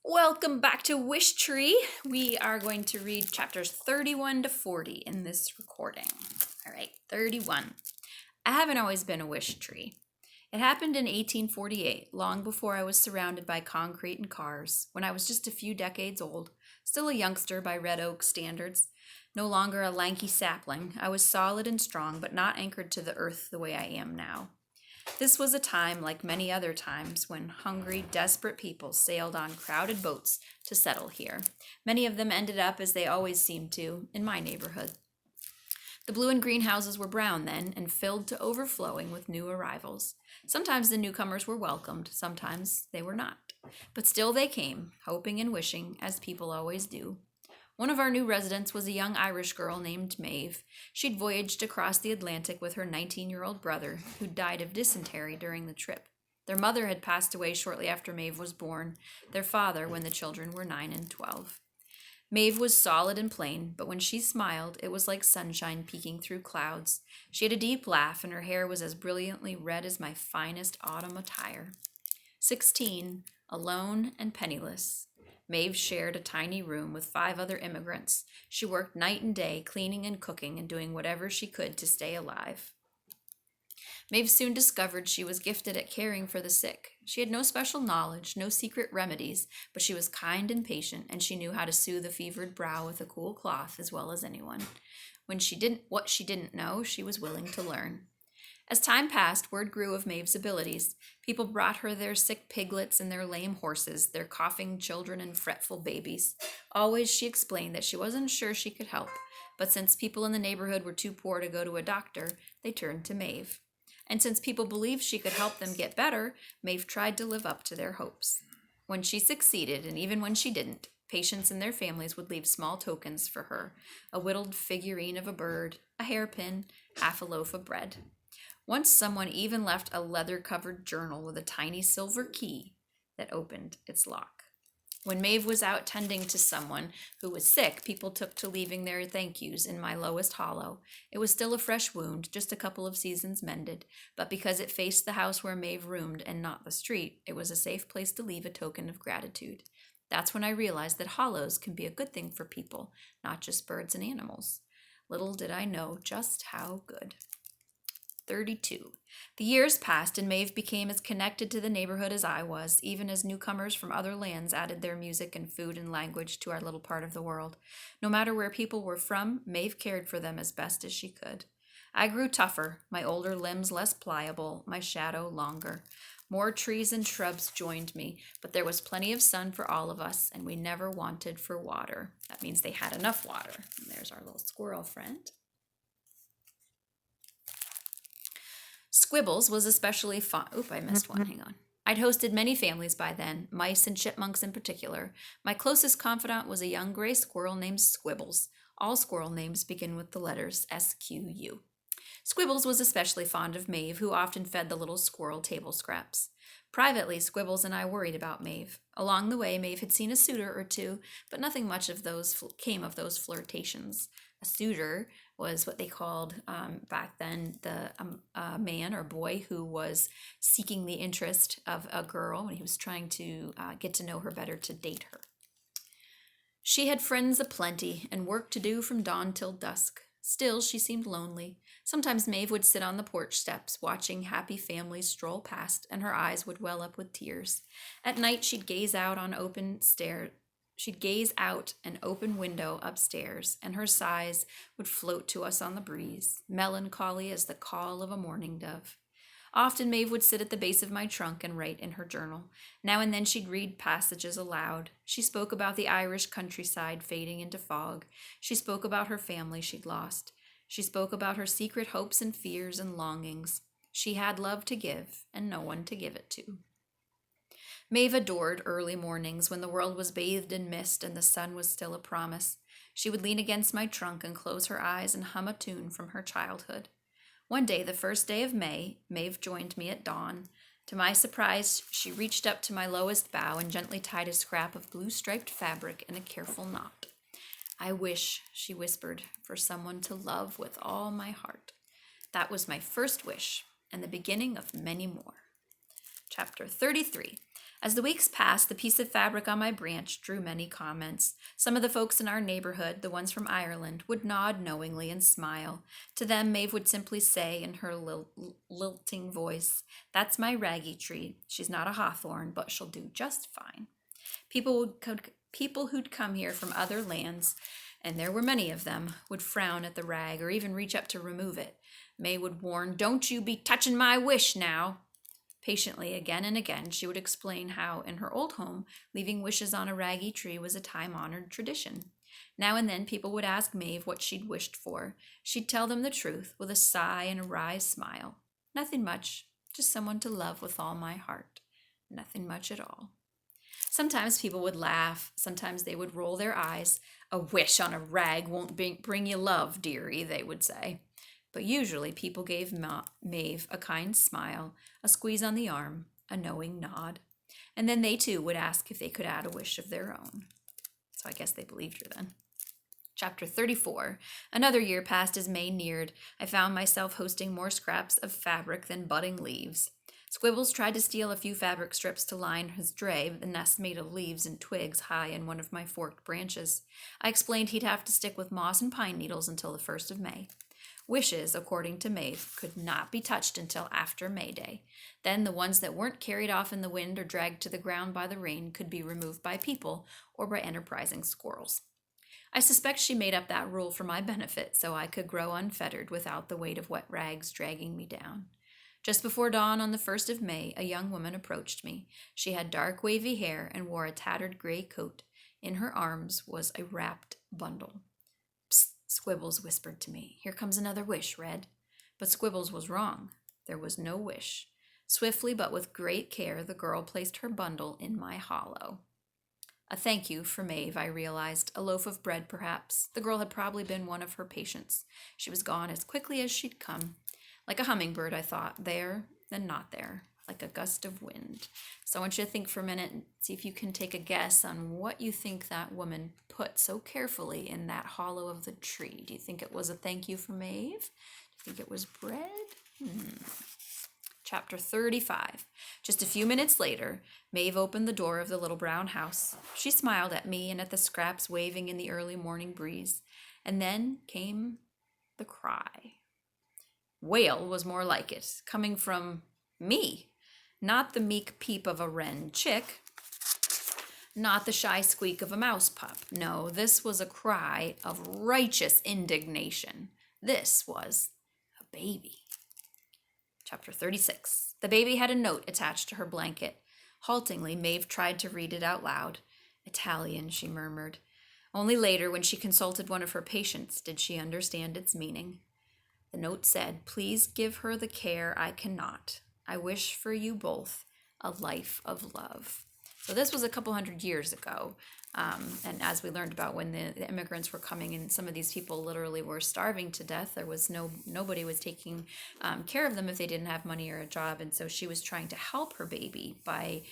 Welcome back to Wishtree. We are going to read chapters 31 to 40 in this recording. All right, 31. I haven't always been a wish tree. It happened in 1848, long before I was surrounded by concrete and cars, when I was just a few decades old, still a youngster by Red Oak standards, no longer a lanky sapling. I was solid and strong, but not anchored to the earth the way I am now. This was a time like many other times when hungry, desperate people sailed on crowded boats to settle here. Many of them ended up, as they always seem to, in my neighborhood. The blue and green houses were brown then and filled to overflowing with new arrivals. Sometimes the newcomers were welcomed, sometimes they were not. But still they came, hoping and wishing, as people always do. One of our new residents was a young Irish girl named Maeve. She'd voyaged across the Atlantic with her 19-year-old brother, who died of dysentery during the trip. Their mother had passed away shortly after Maeve was born, their father when the children were 9 and 12. Maeve was solid and plain, but when she smiled, it was like sunshine peeking through clouds. She had a deep laugh, and her hair was as brilliantly red as my finest autumn attire. 16, alone and penniless. Maeve shared a tiny room with 5 other immigrants. She worked night and day, cleaning and cooking and doing whatever she could to stay alive. Maeve soon discovered she was gifted at caring for the sick. She had no special knowledge, no secret remedies, but she was kind and patient, and she knew how to soothe a fevered brow with a cool cloth as well as anyone. What she didn't know, she was willing to learn. As time passed, word grew of Maeve's abilities. People brought her their sick piglets and their lame horses, their coughing children and fretful babies. Always she explained that she wasn't sure she could help, but since people in the neighborhood were too poor to go to a doctor, they turned to Maeve. And since people believed she could help them get better, Maeve tried to live up to their hopes. When she succeeded, and even when she didn't, patients and their families would leave small tokens for her, a whittled figurine of a bird, a hairpin, half a loaf of bread. Once someone even left a leather-covered journal with a tiny silver key that opened its lock. When Maeve was out tending to someone who was sick, people took to leaving their thank yous in my lowest hollow. It was still a fresh wound, just a couple of seasons mended, but because it faced the house where Maeve roomed and not the street, it was a safe place to leave a token of gratitude. That's when I realized that hollows can be a good thing for people, not just birds and animals. Little did I know just how good. 32. The years passed and Maeve became as connected to the neighborhood as I was, even as newcomers from other lands added their music and food and language to our little part of the world. No matter where people were from, Maeve cared for them as best as she could. I grew tougher, my older limbs less pliable, my shadow longer. More trees and shrubs joined me, but there was plenty of sun for all of us, and we never wanted for water. That means they had enough water. And there's our little squirrel friend. Squibbles was especially fun. Oop, I missed one. Hang on. I'd hosted many families by then, mice and chipmunks in particular. My closest confidant was a young gray squirrel named Squibbles. All squirrel names begin with the letters S-Q-U. Squibbles was especially fond of Maeve, who often fed the little squirrel table scraps. Privately, Squibbles and I worried about Maeve. Along the way, Maeve had seen a suitor or two, but nothing much of those came of those flirtations. A suitor was what they called back then a man or boy who was seeking the interest of a girl when he was trying to get to know her better, to date her. She had friends aplenty and work to do from dawn till dusk. Still, she seemed lonely. Sometimes Maeve would sit on the porch steps, watching happy families stroll past, and her eyes would well up with tears. At night, she'd gaze out an open window upstairs, and her sighs would float to us on the breeze, melancholy as the call of a mourning dove. Often Maeve would sit at the base of my trunk and write in her journal. Now and then she'd read passages aloud. She spoke about the Irish countryside fading into fog. She spoke about her family she'd lost. She spoke about her secret hopes and fears and longings. She had love to give and no one to give it to. Maeve adored early mornings when the world was bathed in mist and the sun was still a promise. She would lean against my trunk and close her eyes and hum a tune from her childhood. One day, the first day of May, Maeve joined me at dawn. To my surprise, she reached up to my lowest bough and gently tied a scrap of blue-striped fabric in a careful knot. "I wish," she whispered, "for someone to love with all my heart." That was my first wish, and the beginning of many more. Chapter 33. As the weeks passed, the piece of fabric on my branch drew many comments. Some of the folks in our neighborhood, the ones from Ireland, would nod knowingly and smile. To them, Maeve would simply say in her lilting voice, "That's my raggy tree. She's not a hawthorn, but she'll do just fine." People who'd come here from other lands, and there were many of them, would frown at the rag or even reach up to remove it. May would warn, "Don't you be touching my wish now." Patiently, again and again, she would explain how, in her old home, leaving wishes on a raggy tree was a time-honored tradition. Now and then, people would ask Maeve what she'd wished for. She'd tell them the truth, with a sigh and a wry smile. Nothing much, just someone to love with all my heart. Nothing much at all. Sometimes people would laugh. Sometimes they would roll their eyes. "A wish on a rag won't bring you love, dearie," they would say. But usually people gave Maeve a kind smile, a squeeze on the arm, a knowing nod. And then they too would ask if they could add a wish of their own. So I guess they believed her then. Chapter 34. Another year passed as May neared. I found myself hosting more scraps of fabric than budding leaves. Squibbles tried to steal a few fabric strips to line his dray, the nest made of leaves and twigs high in one of my forked branches. I explained he'd have to stick with moss and pine needles until the 1st of May. Wishes, according to Maeve, could not be touched until after May Day. Then the ones that weren't carried off in the wind or dragged to the ground by the rain could be removed by people or by enterprising squirrels. I suspect she made up that rule for my benefit so I could grow unfettered without the weight of wet rags dragging me down. Just before dawn on the 1st of May, a young woman approached me. She had dark wavy hair and wore a tattered gray coat. In her arms was a wrapped bundle. "Psst," Squibbles whispered to me. "Here comes another wish, Red." But Squibbles was wrong. There was no wish. Swiftly but with great care, the girl placed her bundle in my hollow. A thank you for Maeve, I realized. A loaf of bread, perhaps. The girl had probably been one of her patients. She was gone as quickly as she'd come. Like a hummingbird, I thought. There, then not there. Like a gust of wind. So I want you to think for a minute and see if you can take a guess on what you think that woman put so carefully in that hollow of the tree. Do you think it was a thank you for Maeve? Do you think it was bread? Chapter 35. Just a few minutes later, Maeve opened the door of the little brown house. She smiled at me and at the scraps waving in the early morning breeze. And then came the cry. Wail was more like it, coming from me. Not the meek peep of a wren chick, not the shy squeak of a mouse pup. No, this was a cry of righteous indignation. This was a baby. Chapter 36. The baby had a note attached to her blanket. Haltingly, Maeve tried to read it out loud. "Italian," she murmured. Only later, when she consulted one of her patients, did she understand its meaning. The note said, "Please give her the care I cannot. I wish for you both a life of love." So this was a couple hundred years ago. And as we learned about when the immigrants were coming and some of these people literally were starving to death, there was nobody was taking care of them if they didn't have money or a job. And so she was trying to help her baby by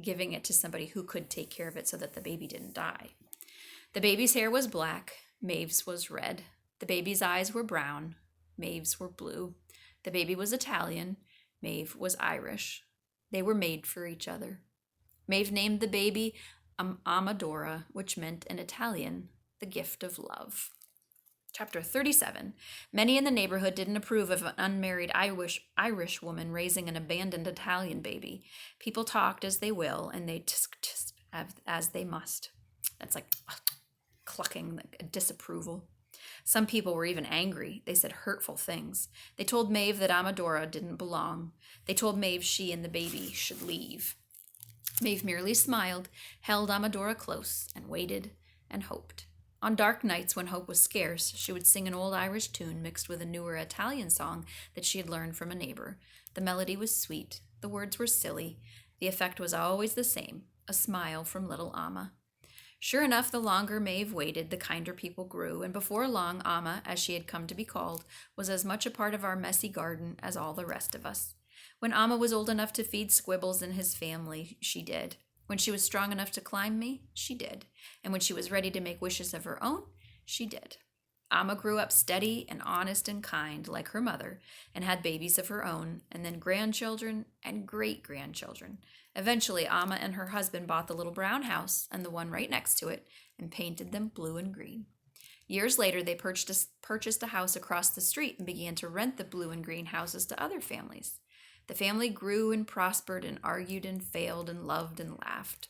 giving it to somebody who could take care of it so that the baby didn't die. The baby's hair was black. Maeve's was red. The baby's eyes were brown. Maeve's were blue. The baby was Italian. Maeve was Irish. They were made for each other. Maeve named the baby Amadora, which meant in Italian, the gift of love. Chapter 37. Many in the neighborhood didn't approve of an unmarried Irish woman raising an abandoned Italian baby. People talked as they will, and they tisk as they must. That's like clucking, like disapproval. Some people were even angry. They said hurtful things. They told Maeve that Amadora didn't belong. They told Maeve she and the baby should leave. Maeve merely smiled, held Amadora close, and waited and hoped. On dark nights when hope was scarce, she would sing an old Irish tune mixed with a newer Italian song that she had learned from a neighbor. The melody was sweet. The words were silly. The effect was always the same, a smile from little Amma. Sure enough, the longer Maeve waited, the kinder people grew, and before long, Amma, as she had come to be called, was as much a part of our messy garden as all the rest of us. When Amma was old enough to feed Squibbles and his family, she did. When she was strong enough to climb me, she did. And when she was ready to make wishes of her own, she did. Amma grew up steady and honest and kind like her mother and had babies of her own, and then grandchildren and great-grandchildren. Eventually, Amma and her husband bought the little brown house and the one right next to it and painted them blue and green. Years later, they purchased a house across the street and began to rent the blue and green houses to other families. The family grew and prospered and argued and failed and loved and laughed.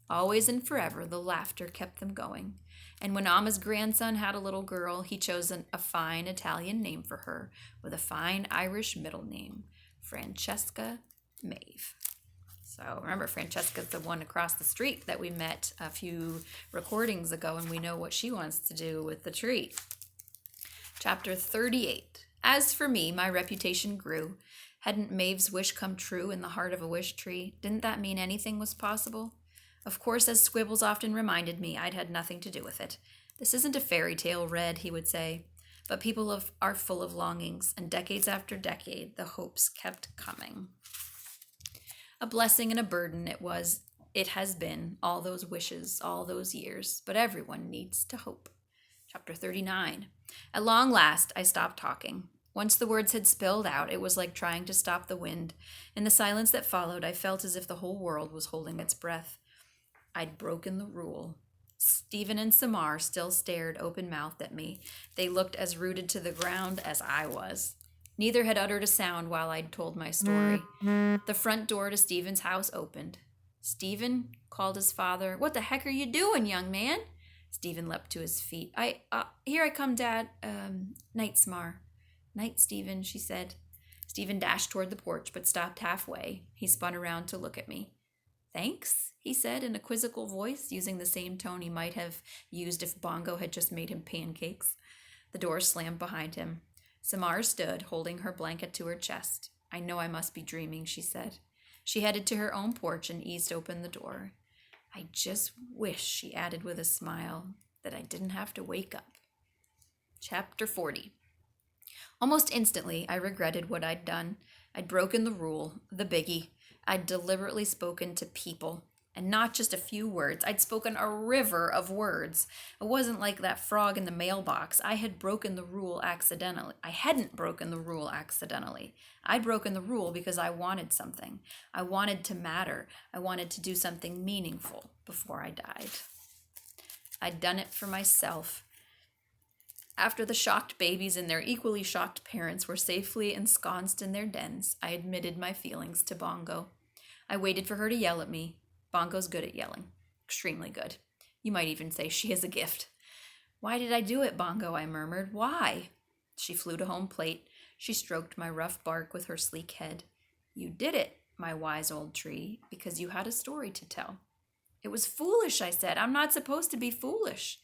Always and forever, the laughter kept them going. And when Amma's grandson had a little girl, he chose a fine Italian name for her with a fine Irish middle name, Francesca Maeve. So remember, Francesca's the one across the street that we met a few recordings ago, and we know what she wants to do with the tree. Chapter 38. As for me, my reputation grew. Hadn't Maeve's wish come true in the heart of a wish tree? Didn't that mean anything was possible? Of course, as Squibbles often reminded me, I'd had nothing to do with it. This isn't a fairy tale, Red, he would say. But people are full of longings, and decades after decade, the hopes kept coming. A blessing and a burden it has been, all those wishes, all those years, but everyone needs to hope. Chapter 39. At long last, I stopped talking. Once the words had spilled out, it was like trying to stop the wind. In the silence that followed, I felt as if the whole world was holding its breath. I'd broken the rule. Stephen and Samar still stared open-mouthed at me. They looked as rooted to the ground as I was. Neither had uttered a sound while I'd told my story. The front door to Stephen's house opened. "Stephen," called his father. "What the heck are you doing, young man?" Stephen leapt to his feet. Here I come, Dad. Night, Samar." "Night, Stephen," she said. Stephen dashed toward the porch, but stopped halfway. He spun around to look at me. "Thanks," he said in a quizzical voice, using the same tone he might have used if Bongo had just made him pancakes. The door slammed behind him. Samar stood, holding her blanket to her chest. "I know I must be dreaming," she said. She headed to her own porch and eased open the door. "I just wish," she added with a smile, "that I didn't have to wake up." Chapter 40. Almost instantly, I regretted what I'd done. I'd broken the rule, the biggie. I'd deliberately spoken to people, and not just a few words. I'd spoken a river of words. It wasn't like that frog in the mailbox. I had broken the rule accidentally. I hadn't broken the rule accidentally. I'd broken the rule because I wanted something. I wanted to matter. I wanted to do something meaningful before I died. I'd done it for myself. After the shocked babies and their equally shocked parents were safely ensconced in their dens, I admitted my feelings to Bongo. I waited for her to yell at me. Bongo's good at yelling. Extremely good. You might even say she is a gift. "Why did I do it, Bongo?" I murmured. "Why?" She flew to home plate. She stroked my rough bark with her sleek head. "You did it, my wise old tree, because you had a story to tell." "It was foolish," I said. "I'm not supposed to be foolish."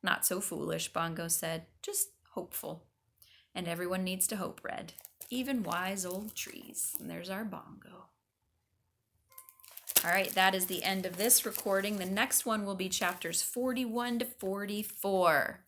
"Not so foolish," Bongo said. "Just hopeful. And everyone needs to hope, Red. Even wise old trees." And there's our Bongo. All right, that is the end of this recording. The next one will be chapters 41 to 44.